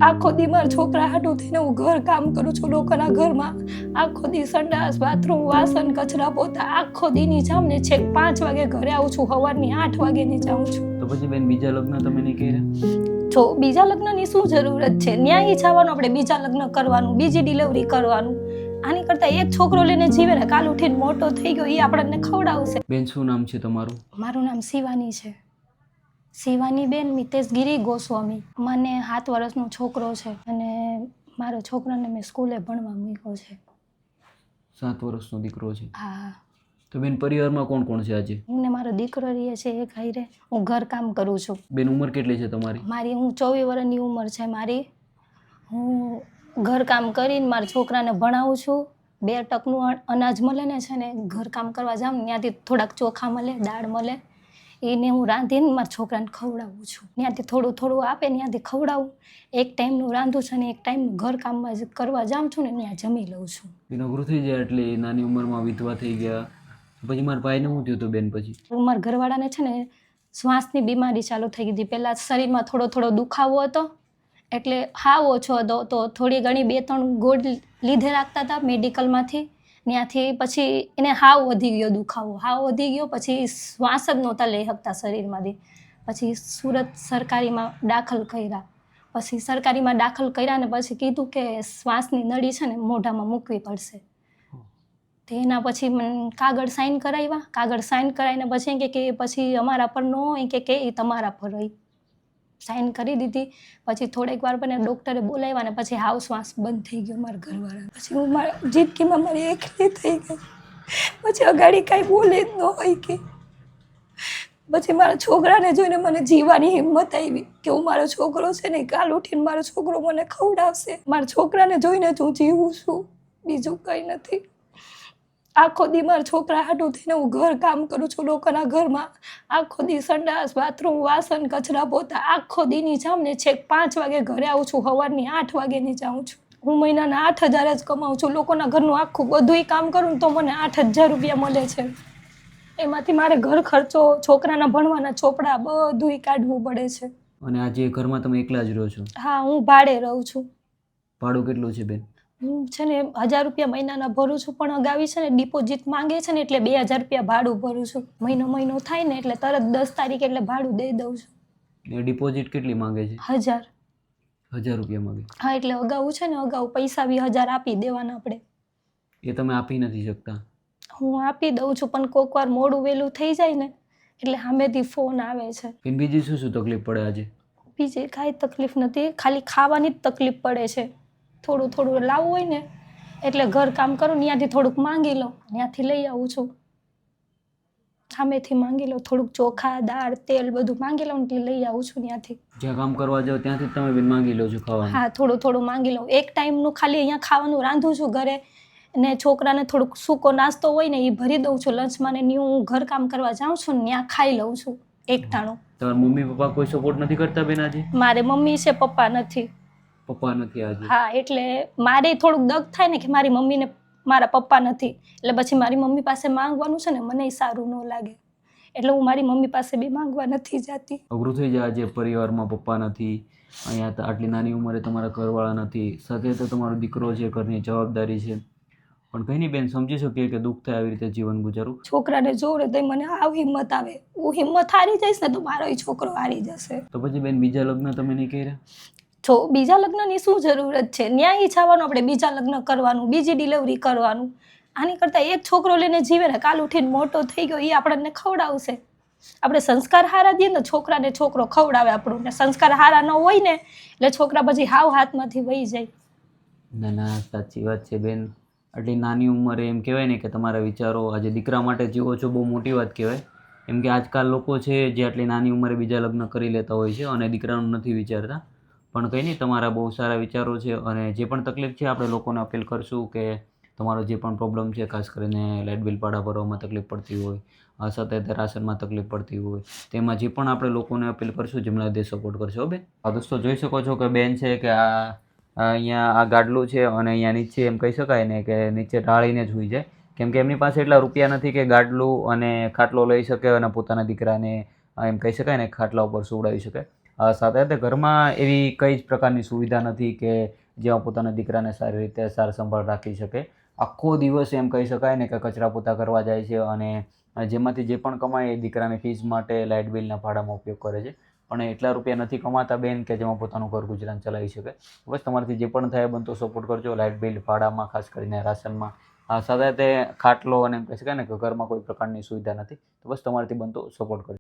આખો દી મારા છોકરા હાટું થઈને હું ઘર કામ કરું છું લોકોના ઘરમાં. આખો દી સંડાસ બાથરૂમ વાસણ કચરા પોતા આખો દીની જામ ને છેક 5 વાગે ઘરે આવું છું, સવારની 8 વાગેની જાઉં છું. તો પછી બેન બીજા લગ્ન તમે નહીં કર્યા? જો બીજા લગ્નની શું જરૂરત છે? ન્યાય જવાનું, આપણે બીજા લગ્ન કરવાનું, બીજી ડિલિવરી કરવાનું. આની કરતા એક છોકરો લઈને જીવે ને, કાલ ઉઠીને મોટો થઈ ગયો એ આપણને ખવડાવશે. બેન શું નામ છે તમારું? મારું નામ શિવાની છે, શિવાની બેન મિતેશગીરી ગોસ્વામી. મને 7 વર્ષનો છોકરો છે અને મારો છોકરાને મેં સ્કૂલે ભણવા મૂક્યો છે. 7 વર્ષનો દીકરો છે? હા. તો બેન પરિવારમાં કોણ કોણ છે આજે? હું ને મારો દીકરો રહે છે એક હારે. હું ઘર કામ કરું છું. બેન ઉંમર કેટલી છે તમારી? હું 24 વર્ષની ઉંમર છે મારી. હું ઘર કામ કરીને મારા છોકરાને ભણાવું છું. 2 ટકનું અનાજ મળે ને છે ને, ઘર કામ કરવા જાઉં ત્યાંથી થોડાક ચોખા મળે, દાળ મળે, એને હું રાંધીને મારા છોકરાને ખવડાવું છું. ત્યાંથી થોડું થોડું આપે ત્યાંથી ખવડાવું. એક ટાઈમનું રાંધું છું અને એક ટાઈમ ઘર કામમાં કરવા જાઉં છું ને ત્યાં જમી લઉં છું. બેન અઘરું થઈ જાય એટલે નાની ઉંમરમાં વિધવા થઈ ગયા પછી મારા ભાઈને શું થયું હતું બેન? પછી મારા ઘરવાળાને છે ને શ્વાસની બીમારી ચાલુ થઈ ગઈ. પહેલાં શરીરમાં થોડો થોડો દુખાવો હતો, એટલે હાવ ઓછો હતો તો થોડી ઘણી 2-3 ગોળ લીધે રાખતા હતા મેડિકલમાંથી. ત્યાંથી પછી એને હાવ વધી ગયો દુખાવો, હાવ વધી ગયો. પછી શ્વાસ જ નહોતા લઈ શકતા શરીરમાંથી. પછી સુરત સરકારીમાં દાખલ કર્યા. પછી સરકારીમાં દાખલ કર્યા ને પછી કીધું કે શ્વાસની નળી છે ને મોઢામાં મૂકવી પડશે. તો એના પછી મને કાગળ સાઇન કરાવ્યા. કાગળ સાઇન કરાવીને પછી કે પછી અમારા પર ન હોય કે એ તમારા પર હોય. સાઇન કરી દીધી. પછી થોડીક વાર પણ ડૉક્ટરે બોલાવ્યા ને પછી હાવ શ્વાસ બંધ થઈ ગયો મારા ઘરવાળા. પછી હું મારા જિંદગીમાં મારી એકલી થઈ ગઈ. પછી અગાડી કાંઈ બોલે જ ન હોય કે. પછી મારા છોકરાને જોઈને મને જીવવાની હિંમત આવી કે હું મારો છોકરો છે ને કાલ ઉઠીને મારો છોકરો મને ખવડાવશે. મારા છોકરાને જોઈને જ હું જીવું છું, બીજું કંઈ નથી. આખો દી મારા છોકરા હાટું થઈને હું ઘર કામ કરું છું લોકોના ઘરમાં. આખો દી સંડાસ બાથરૂમ વાસણ કચરા પોતા આખો દીની જામ ને છેક 5 વાગે ઘરે આવું છું, સવારની 8 વાગેની જાઉં છું. હું મહિનાના 8,000 જ કમાઉં છું. લોકોના ઘરનું આખું બધુંય કામ કરું ને તો મને 8,000 રૂપિયા મળે છે. એમાંથી મારે ઘર ખર્ચો, છોકરાના ભણવાના ચોપડા બધુંય કાઢવું પડે છે. અને આજે ઘરમાં તમે એકલા જ રહો છો? હા, હું ભાડે રહું છું. ભાડું કેટલું છે બેન? હું છે ને 1,000 રૂપિયા મહિનાના ભરું છું, પણ અગાવી છે ને ડિપોઝિટ માંગે છે ને એટલે 2,000 રૂપિયા ભાડું ભરું છું. મહિનો થાય ને એટલે તરત 10 તારીખે એટલે ભાડું દઈ દઉં છું. એ ડિપોઝિટ કેટલી માંગે છે? 1,000. 1,000 રૂપિયા માંગે? હા, એટલે અગાઉ છે ને અગાઉ પૈસા બી 1,000 આપી દેવાના આપણે. એ તમે આપી નથી શકતા? હું આપી દઉં છું પણ કોઈક વાર મોડું વહેલું થઈ જાય ને એટલે સામેથી ફોન આવે છે. બીજી શું તકલીફ પડે આજે? બીજી કાંઈ તકલીફ નથી, ખાલી ખાવાની જ તકલીફ પડે છે. થોડું લાવવું હોય ને એટલે ઘર કામ કરું, ત્યાંથી થોડુંક માંગી લઉં, ત્યાંથી લઈ આવું છું. સામેથી માંગી લઉં, થોડુંક ચોખા દાળ તેલ બધું માંગી લઉં એટલે લઈ આવું છું ત્યાંથી. જ્યાં કામ કરવા જાઓ ત્યાંથી તમે બેન માંગી લો છો ખાવાનું? હા, થોડું માંગી લઉં. એક ટાઈમનું ખાલી અહીંયા ખાવાનું રાંધું છું ઘરે, ને છોકરાને થોડુંક સૂકો નાસ્તો હોય ને એ ભરી દઉં છું લંચમાં, ને હું ઘર કામ કરવા જાઉં છું ને ત્યાં ખાઈ લઉં છું એકટાણું. તમારા મમ્મી પપ્પા કોઈ સપોર્ટ નથી કરતા બેન આજે? મારે મમ્મી છે, પપ્પા નથી. પપ્પા નથી આજે? હા, એટલે મારે થોડુંક દગ થાય ને કે મારી મમ્મીને મારા પપ્પા નથી, એટલે પછી મારી મમ્મી પાસે માંગવાનું છે ને મને સારું ન લાગે, એટલે હું મારી મમ્મી પાસે બી માંગવા નથી જતી. અઘરું થઈ જાય આજે પરિવારમાં પપ્પા નથી, અહીંયા આટલી નાની ઉંમરે તમારા ઘરવાળા નથી, સાથે તો તમારો દીકરો છે, ઘરની જવાબદારી છે, પણ કંઈ નહીં બેન સમજી શકીએ કે દુઃખ થાય આવી રીતે જીવન ગુજારું. છોકરાને જોડે તો મને આવ હિંમત આવે, હું હિંમત હારી જઈશ ને તો મારો છોકરો હારી જશે. તો પછી બેન બીજા લગ્ન તમે નહીં કર્યા? જો બીજા લગ્નની શું જરૂરત છે? ન્યાય જવાનું, આપણે બીજા લગ્ન કરવાનું, બીજી ડિલિવરી કરવાનું. આની કરતાં એક છોકરો લઈને જીવે ને કાલ ઉઠીને મોટો થઈ ગયો એ આપણને ખવડાવશે. આપણે સંસ્કાર હારા દઈએ ને છોકરાને છોકરો ખવડાવે આપણું, ને સંસ્કાર હારા ન હોય ને એટલે છોકરા પછી હાવ હાથમાંથી વહી જાય. ના, સાચી વાત છે બેન. આટલી નાની ઉંમરે એમ કહેવાય ને કે તમારા વિચારો આજે દીકરા માટે જીવો છો, બહુ મોટી વાત કહેવાય. એમ કે આજકાલ લોકો છે જે આટલી નાની ઉંમરે બીજા લગ્ન કરી લેતા હોય છે અને દીકરાનું નથી વિચારતા. પણ કંઈ નહીં, તમારા બહુ સારા વિચારો છે અને જે પણ તકલીફ છે આપણે લોકોને અપીલ કરશું કે તમારો જે પણ પ્રોબ્લેમ છે, ખાસ કરીને લાઇટ બિલ ભાડા ભરવામાં તકલીફ પડતી હોય, સાથે રાશનમાં તકલીફ પડતી હોય, તેમાં જે પણ આપણે લોકોને અપીલ કરશું જેમના તે સપોર્ટ કરશો બેન. આ દોસ્તો જોઈ શકો છો કે બેન છે કે અહીંયા આ ગાડલું છે અને અહીંયા નીચે એમ કહી શકાય ને કે નીચે ઢાળીને જ હોઈ જાય, કેમ કે એમની પાસે એટલા રૂપિયા નથી કે ગાડલું અને ખાટલો લઈ શકે અને પોતાના દીકરાને એમ કહી શકાય ને ખાટલા ઉપર સુવડાવી શકે. સાથે સાથે ઘરમાં એવી કઈ જ પ્રકારની સુવિધા નથી કે જેમાં પોતાના દીકરાને સારી રીતે સાર સંભાળ રાખી શકે. આખો દિવસ એમ કહી શકાય ને કે કચરા પોતા કરવા જાય છે અને જેમાંથી જે પણ કમાય એ દીકરાની ફીસ માટે લાઇટ બિલના ભાડામાં ઉપયોગ કરે છે. પણ એટલા રૂપિયા નથી કમાતા બેન કે જેમાં પોતાનું ઘર ગુજરાન ચલાવી શકે. બસ તમારાથી જે પણ થાય બનતો સપોર્ટ કરજો લાઇટ બિલ ભાડામાં, ખાસ કરીને રાશનમાં. સાથે સાથે ખાટલો અને એમ કહી શકાય ને કે ઘરમાં કોઈ પ્રકારની સુવિધા નથી, તો બસ તમારાથી બનતો સપોર્ટ કરજો.